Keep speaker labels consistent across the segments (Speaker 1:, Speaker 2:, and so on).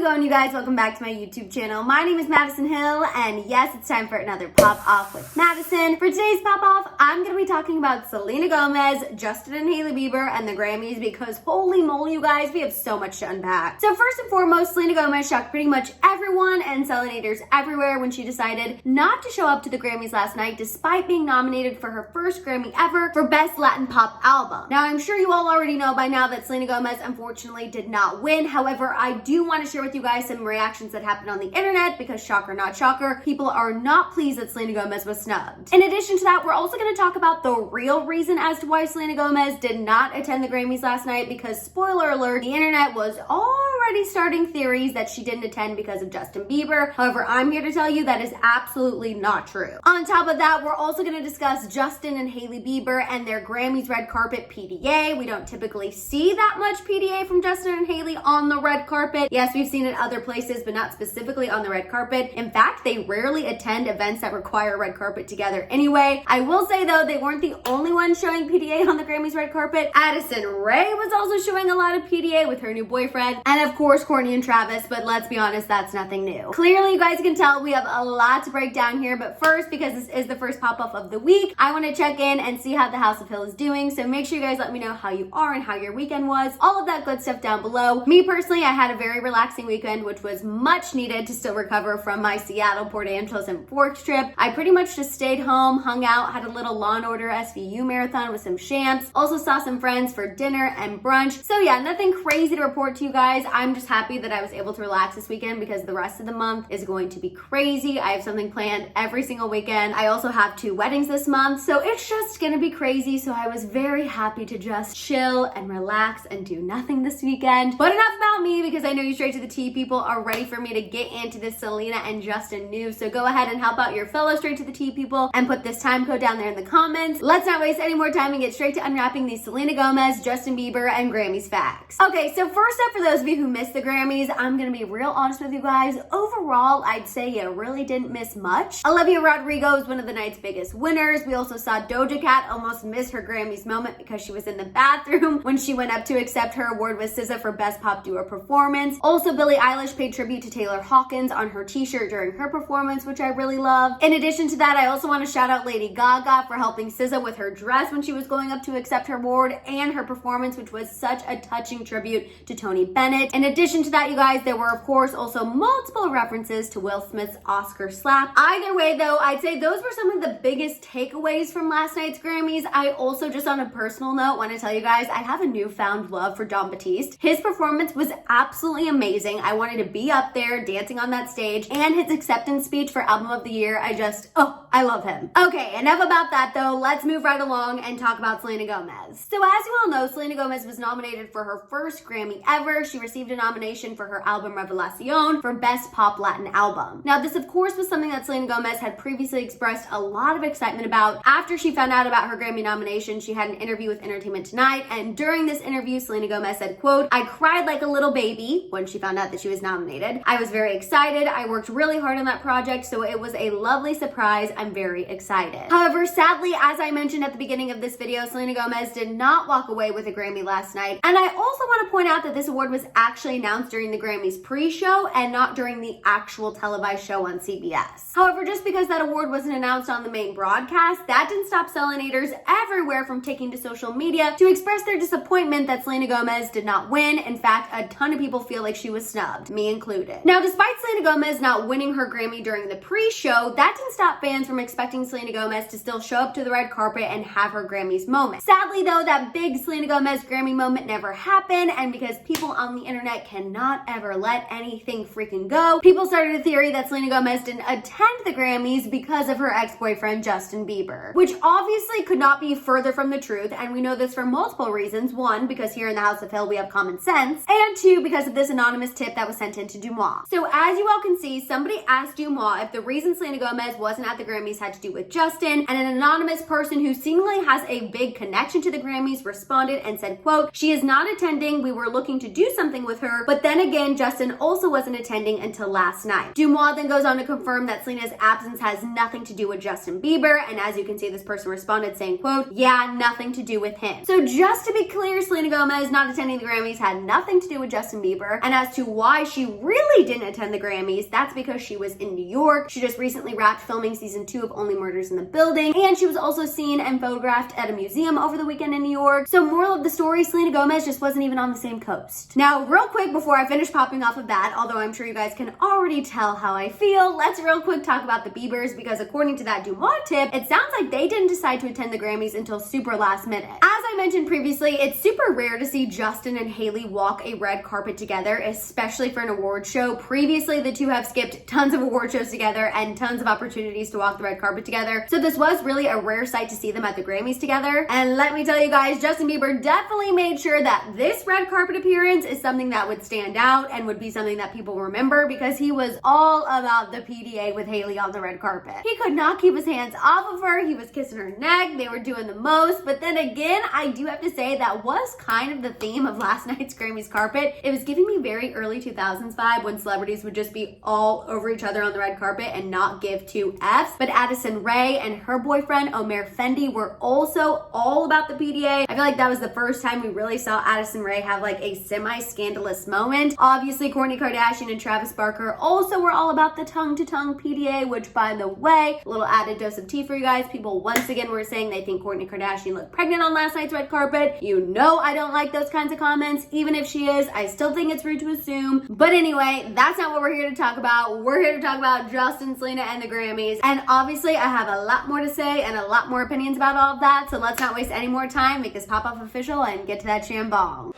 Speaker 1: going, you guys? Welcome back to my YouTube channel. My name is Maddison Hill, and yes, it's time for another Pop Off with Maddison. For today's Pop Off, I'm going to be talking about Selena Gomez, Justin and Hailey Bieber, and the Grammys because holy moly, you guys, we have so much to unpack. So first and foremost, Selena Gomez shocked pretty much everyone and Selenators everywhere when she decided not to show up to the Grammys last night despite being nominated for her first Grammy ever for Best Latin Pop Album. Now, I'm sure you all already know by now that Selena Gomez unfortunately did not win. However, I do want to share with you guys some reactions that happened on the internet because shocker not shocker, people are not pleased that Selena Gomez was snubbed. In addition to that, we're also going to talk about the real reason as to why Selena Gomez did not attend the Grammys last night because, spoiler alert, the internet was already starting theories that she didn't attend because of Justin Bieber. However, I'm here to tell you that is absolutely not true. On top of that, we're also going to discuss Justin and Hailey Bieber and their Grammys red carpet PDA. We don't typically see that much PDA from Justin and Hailey on the red carpet. Yes, we've seen it other places, but not specifically on the red carpet. In fact, they rarely attend events that require red carpet together anyway. I will say though, they weren't the only ones showing PDA on the Grammys red carpet. Addison Rae was also showing a lot of PDA with her new boyfriend, and of course Kourtney and Travis, but let's be honest, that's nothing new. Clearly, you guys can tell we have a lot to break down here, but first, because this is the first pop-off of the week, I want to check in and see how the House of Hill is doing, so make sure you guys let me know how you are and how your weekend was. All of that good stuff down below. Me personally, I had a very relaxing weekend, which was much needed to still recover from my Seattle, Port Angeles, and Forks trip. I pretty much just stayed home, hung out, had a little Law & Order SVU marathon with some champs, also saw some friends for dinner and brunch. So yeah, nothing crazy to report to you guys. I'm just happy that I was able to relax this weekend because the rest of the month is going to be crazy. I have something planned every single weekend. I also have 2 weddings this month, so it's just gonna be crazy. So I was very happy to just chill and relax and do nothing this weekend. But enough about me because I know you straight to the tea people are ready for me to get into this Selena and Justin news. So go ahead and help out your fellow straight to the tea people and put this time code down there in the comments. Let's not waste any more time and get straight to unwrapping these Selena Gomez, Justin Bieber, and Grammys facts. Okay, so first up, for those of you who missed the Grammys, I'm gonna be real honest with you guys. Overall, I'd say you really didn't miss much. Olivia Rodrigo is one of the night's biggest winners. We also saw Doja Cat almost miss her Grammys moment because she was in the bathroom when she went up to accept her award with SZA for Best Pop Duo Performance. Also, Billie Eilish paid tribute to Taylor Hawkins on her t-shirt during her performance, which I really love. In addition to that, I also want to shout out Lady Gaga for helping SZA with her dress when she was going up to accept her award and her performance, which was such a touching tribute to Tony Bennett. In addition to that, you guys, there were of course also multiple references to Will Smith's Oscar slap. Either way though, I'd say those were some of the biggest takeaways from last night's Grammys. I also, just on a personal note, want to tell you guys I have a newfound love for Jon Batiste. His performance was absolutely amazing. I wanted to be up there dancing on that stage, and his acceptance speech for Album of the Year, I love him. Okay, enough about that though. Let's move right along and talk about Selena Gomez. So as you all know, Selena Gomez was nominated for her first Grammy ever. She received a nomination for her album Revelacion for Best Pop Latin Album. Now this of course was something that Selena Gomez had previously expressed a lot of excitement about. After she found out about her Grammy nomination, she had an interview with Entertainment Tonight, and during this interview, Selena Gomez said, quote, "I cried like a little baby when she found out that she was nominated. I was very excited. I worked really hard on that project, so it was a lovely surprise. I'm very excited." However, sadly, as I mentioned at the beginning of this video, Selena Gomez did not walk away with a Grammy last night. And I also want to point out that this award was actually announced during the Grammys pre-show and not during the actual televised show on CBS. However, just because that award wasn't announced on the main broadcast, that didn't stop Selenators everywhere from taking to social media to express their disappointment that Selena Gomez did not win. In fact, a ton of people feel like she was snubbed, me included. Now, despite Selena Gomez not winning her Grammy during the pre-show, that didn't stop fans from expecting Selena Gomez to still show up to the red carpet and have her Grammys moment. Sadly though, that big Selena Gomez Grammy moment never happened, and because people on the internet cannot ever let anything freaking go, people started a theory that Selena Gomez didn't attend the Grammys because of her ex-boyfriend Justin Bieber, which obviously could not be further from the truth, and we know this for multiple reasons. 1, because here in the House of Hill we have common sense, and 2, because of this anonymous tip that was sent in to Dumois. So as you all can see, somebody asked Dumois if the reason Selena Gomez wasn't at the Grammys had to do with Justin, and an anonymous person who seemingly has a big connection to the Grammys responded and said, quote, "She is not attending. We were looking to do something with with her. But then again, Justin also wasn't attending until last night. Dumois then goes on to confirm that Selena's absence has nothing to do with Justin Bieber, and as you can see, this person responded saying, quote, yeah, nothing to do with him. So just to be clear, Selena Gomez not attending the Grammys had nothing to do with Justin Bieber, and as to why she really didn't attend the Grammys, that's because she was in New York. She just recently wrapped filming season 2 of Only Murders in the Building, and she was also seen and photographed at a museum over the weekend in New York. So moral of the story, Selena Gomez just wasn't even on the same coast. Now, real quick before I finish popping off of that, although I'm sure you guys can already tell how I feel, let's real quick talk about the Biebers, because according to that Dumois tip, it sounds like they didn't decide to attend the Grammys until super last minute. As I mentioned previously, it's super rare to see Justin and Hailey walk a red carpet together, especially for an award show. Previously, the two have skipped tons of award shows together and tons of opportunities to walk the red carpet together. So this was really a rare sight to see them at the Grammys together. And let me tell you guys, Justin Bieber definitely made sure that this red carpet appearance is something that would stand out and would be something that people remember, because he was all about the PDA with Hailey on the red carpet. He could not keep his hands off of her. He was kissing her neck. They were doing the most. But then again, I do have to say that was kind of the theme of last night's Grammys carpet. It was giving me very early 2000s vibe when celebrities would just be all over each other on the red carpet and not give two Fs. But Maddison I and her boyfriend Omer Fendi were also all about the PDA. I feel like that was the first time we really saw Maddison I have like a semi-scandalous moment. Obviously, Kourtney Kardashian and Travis Barker also were all about the tongue-to-tongue PDA, which, by the way, a little added dose of tea for you guys. People once again were saying they think Kourtney Kardashian looked pregnant on last night's red carpet. You know I don't like those kinds of comments. Even if she is, I still think it's rude to assume. But anyway, that's not what we're here to talk about. We're here to talk about Justin, Selena, and the Grammys. And obviously, I have a lot more to say and a lot more opinions about all of that. So let's not waste any more time, make this pop-off official, and get to that shambong.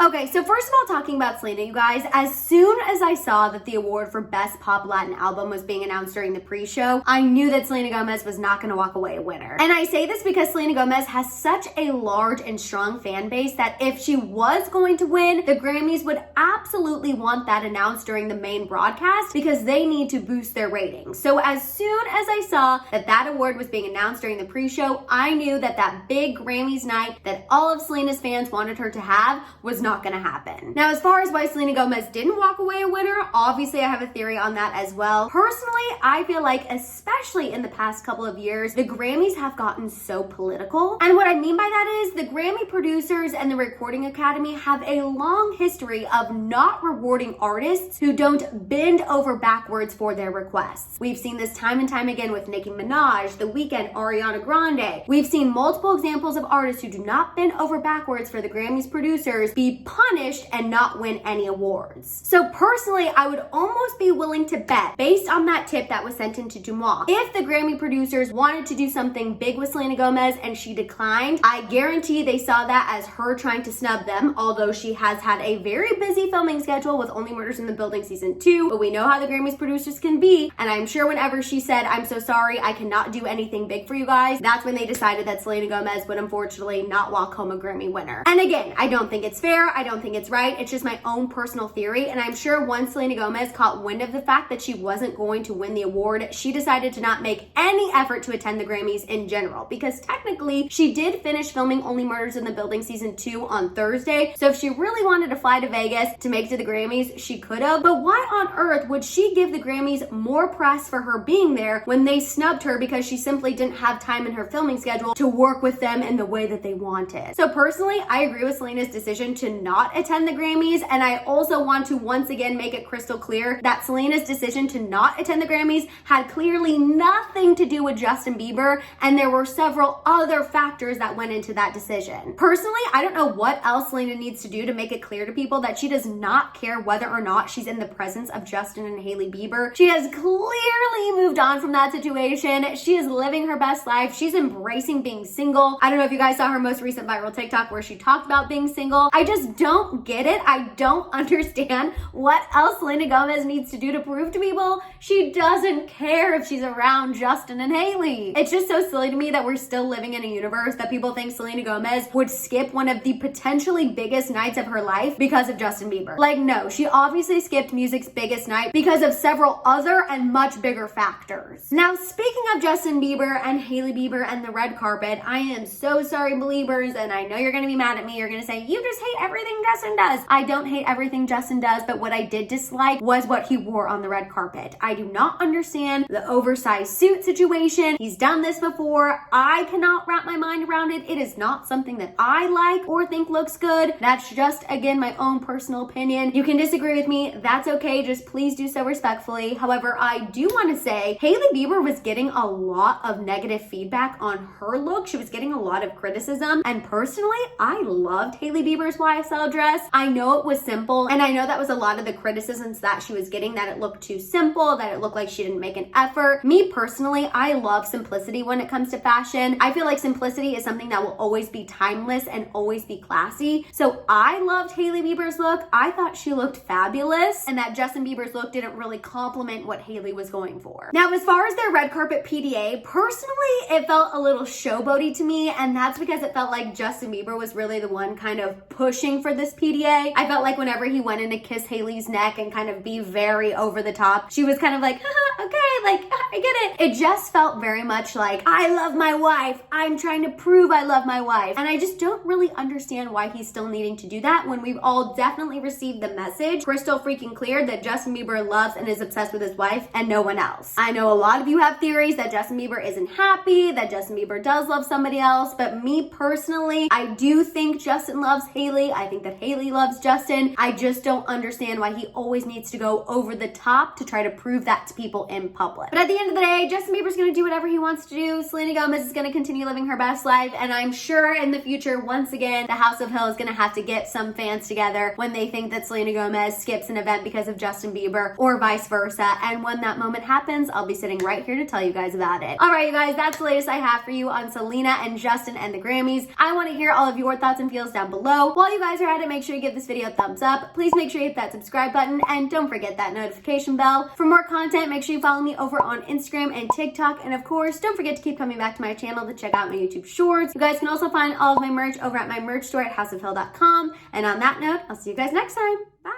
Speaker 1: Okay, so first of all, talking about Selena, you guys, as soon as I saw that the award for Best Pop Latin Album was being announced during the pre-show, I knew that Selena Gomez was not going to walk away a winner. And I say this because Selena Gomez has such a large and strong fan base that if she was going to win, the Grammys would absolutely want that announced during the main broadcast, because they need to boost their ratings. So as soon as I saw that that award was being announced during the pre-show, I knew that that big Grammys night that all of Selena's fans wanted her to have was not going to happen. Now, as far as why Selena Gomez didn't walk away a winner, obviously I have a theory on that as well. Personally, I feel like, especially in the past couple of years, the Grammys have gotten so political. And what I mean by that is the Grammy producers and the Recording Academy have a long history of not rewarding artists who don't bend over backwards for their requests. We've seen this time and time again with Nicki Minaj, The Weeknd, Ariana Grande. We've seen multiple examples of artists who do not bend over backwards for the Grammys producers be punished and not win any awards. So personally, I would almost be willing to bet, based on that tip that was sent into Dumois, if the Grammy producers wanted to do something big with Selena Gomez and she declined, I guarantee they saw that as her trying to snub them, although she has had a very busy filming schedule with Only Murders in the Building season 2, but we know how the Grammys producers can be, and I'm sure whenever she said, I'm so sorry, I cannot do anything big for you guys, that's when they decided that Selena Gomez would unfortunately not walk home a Grammy winner. And again, I don't think it's fair, I don't think it's right, it's just my own personal theory, and I'm sure once Selena Gomez caught wind of the fact that she wasn't going to win the award, she decided to not make any effort to attend the Grammys in general, because technically she did finish filming Only Murders in the Building season 2 on Thursday, so if she really wanted to fly to Vegas to make it to the Grammys, she could have, but why on earth would she give the Grammys more press for her being there when they snubbed her because she simply didn't have time in her filming schedule to work with them in the way that they wanted? So personally, I agree with Selena's decision to not attend the Grammys, and I also want to once again make it crystal clear that Selena's decision to not attend the Grammys had clearly nothing to do with Justin Bieber, and there were several other factors that went into that decision. Personally, I don't know what else Selena needs to do to make it clear to people that she does not care whether or not she's in the presence of Justin and Hailey Bieber. She has clearly moved on from that situation. She is living her best life. She's embracing being single. I don't know if you guys saw her most recent viral TikTok where she talked about being single. I just don't get it. I don't understand what else Selena Gomez needs to do to prove to people she doesn't care if she's around Justin and Hailey. It's just so silly to me that we're still living in a universe that people think Selena Gomez would skip one of the potentially biggest nights of her life because of Justin Bieber. Like, no, she obviously skipped music's biggest night because of several other and much bigger factors. Now, speaking of Justin Bieber and Hailey Bieber and the red carpet, I am so sorry, Biebers, and I know you're gonna be mad at me. You're gonna say, you just hate everything Justin does. I don't hate everything Justin does, but what I did dislike was what he wore on the red carpet. I do not understand the oversized suit situation. He's done this before. I cannot wrap my mind around it. It is not something that I like or think looks good. That's just, again, my own personal opinion. You can disagree with me. That's okay. Just please do so respectfully. However, I do want to say Hailey Bieber was getting a lot of negative feedback on her look. She was getting a lot of criticism. And personally, I loved Hailey Bieber's YSL dress. I know it was simple, and I know that was a lot of the criticisms that she was getting, that it looked too simple, that it looked like she didn't make an effort. Me personally, I love simplicity when it comes to fashion. I feel like simplicity is something that will always be timeless and always be classy. So I loved Hailey Bieber's look. I thought she looked fabulous, and that Justin Bieber's look didn't really complement what Hailey was going for. Now, as far as their red carpet PDA, personally, it felt a little showboaty to me, and that's because it felt like Justin Bieber was really the one kind of pushing for this PDA. I felt like whenever he went in to kiss Hailey's neck and kind of be very over the top, she was kind of like, haha, okay, like, I get it. It just felt very much like, I love my wife. I'm trying to prove I love my wife. And I just don't really understand why he's still needing to do that when we've all definitely received the message crystal freaking clear that Justin Bieber loves and is obsessed with his wife and no one else. I know a lot of you have theories that Justin Bieber isn't happy, that Justin Bieber does love somebody else, but me personally, I do think Justin loves Hailey. I think that Hailey loves Justin. I just don't understand why he always needs to go over the top to try to prove that to people in public. But at the end of the day, Justin Bieber's gonna do whatever he wants to do. Selena Gomez is gonna continue living her best life, and I'm sure in the future, once again, the House of Hill is gonna have to get some fans together when they think that Selena Gomez skips an event because of Justin Bieber or vice versa. And when that moment happens, I'll be sitting right here to tell you guys about it. All right, you guys, that's the latest I have for you on Selena and Justin and the Grammys. I want to hear all of your thoughts and feels down below. While you guys are at it, make sure you give this video a thumbs up. Please make sure you hit that subscribe button, and don't forget that notification bell. For more content, make sure you follow me over on Instagram and TikTok. And of course, don't forget to keep coming back to my channel to check out my YouTube shorts. You guys can also find all of my merch over at my merch store at houseofhill.com. And on that note, I'll see you guys next time. Bye.